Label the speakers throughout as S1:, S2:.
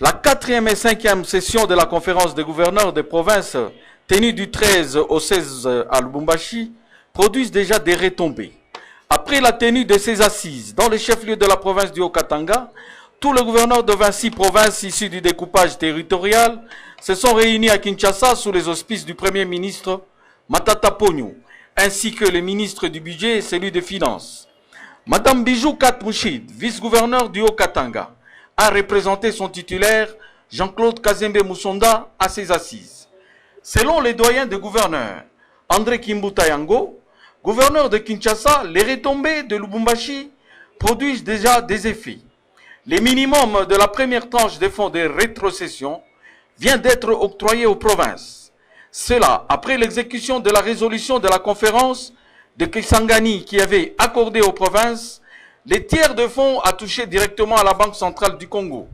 S1: La 4e et 5e session de la conférence des gouverneurs des provinces, tenue du 13 au 16 à Lubumbashi, produisent déjà des retombées. Après la tenue de ces assises dans le chef-lieu de la province du Haut-Katanga, tous les gouverneurs de 26 provinces issues du découpage territorial se sont réunis à Kinshasa sous les auspices du Premier ministre Matata Ponyo, ainsi que le ministre du Budget et celui des Finances. Madame Bijou Katmouchid, vice-gouverneur du Haut-Katanga, a représenté son titulaire Jean-Claude Kazembe Moussonda à ces assises. Selon les doyens des gouverneurs, André Kimbuta Yango, gouverneur de Kinshasa, les retombées de Lubumbashi produisent déjà des effets. Le minimum de la première tranche des fonds de rétrocession vient d'être octroyé aux provinces. Cela après l'exécution de la résolution de la conférence de Kisangani qui avait accordé aux provinces les tiers de fonds à toucher directement à la Banque centrale du Congo.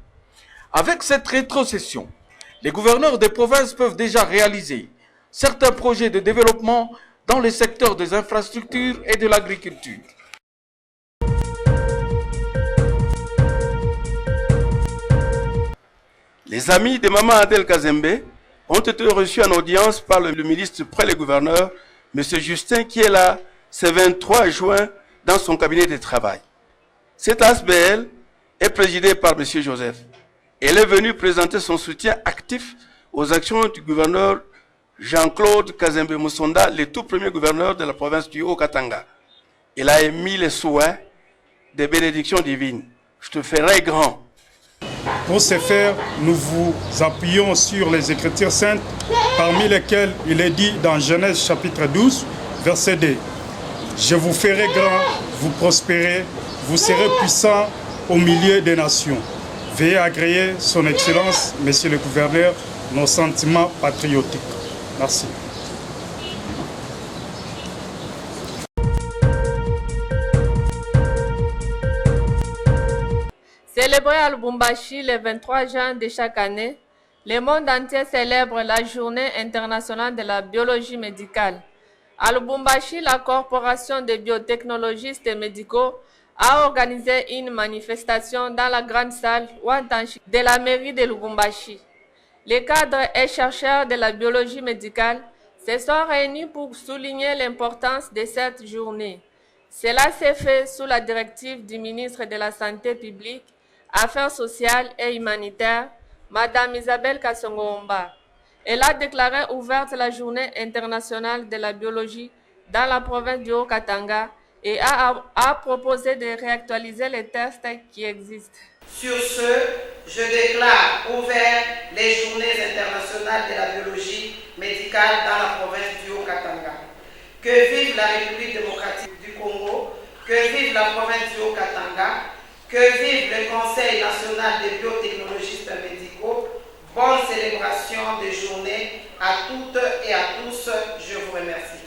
S1: Avec cette rétrocession, les gouverneurs des provinces peuvent déjà réaliser certains projets de développement dans les secteurs des infrastructures et de l'agriculture.
S2: Les amis de Maman Adel Kazembe ont été reçus en audience par le ministre près le gouverneur, M. Justin, qui est là ce 23 juin dans son cabinet de travail. Cette ASBL est présidée par M. Joseph. Elle est venue présenter son soutien actif aux actions du gouverneur Jean-Claude Kazembe Moussonda, le tout premier gouverneur de la province du Haut-Katanga. Il a émis les souhaits des bénédictions divines. Je te ferai grand.
S3: Pour ce faire, nous vous appuyons sur les Écritures saintes, parmi lesquelles il est dit dans Genèse chapitre 12, verset 2. Je vous ferai grand, vous prospérez, vous serez puissants au milieu des nations. Veuillez agréer son Excellence, Monsieur le Gouverneur, nos sentiments patriotiques. Merci.
S4: Célébré à Lubumbashi le 23 juin de chaque année, le monde entier célèbre la Journée internationale de la biologie médicale. À Lubumbashi, la Corporation des biotechnologistes médicaux a organisé une manifestation dans la grande salle Wantanchi de la mairie de Lubumbashi. Les cadres et chercheurs de la biologie médicale se sont réunis pour souligner l'importance de cette journée. Cela s'est fait sous la directive du ministre de la Santé publique, Affaires sociales et humanitaires, Madame Isabelle Kassongo-Omba. Elle a déclaré ouverte la Journée internationale de la biologie dans la province du Haut-Katanga et a proposé de réactualiser les tests qui existent.
S5: Sur ce, je déclare ouvert les Journées internationales de la biologie médicale dans la province du Haut-Katanga. Que vive la République démocratique du Congo, que vive la province du Haut-Katanga, que vive le Conseil national des biotechnologistes médicaux. Bonne célébration de journée à toutes et à tous. Je vous remercie.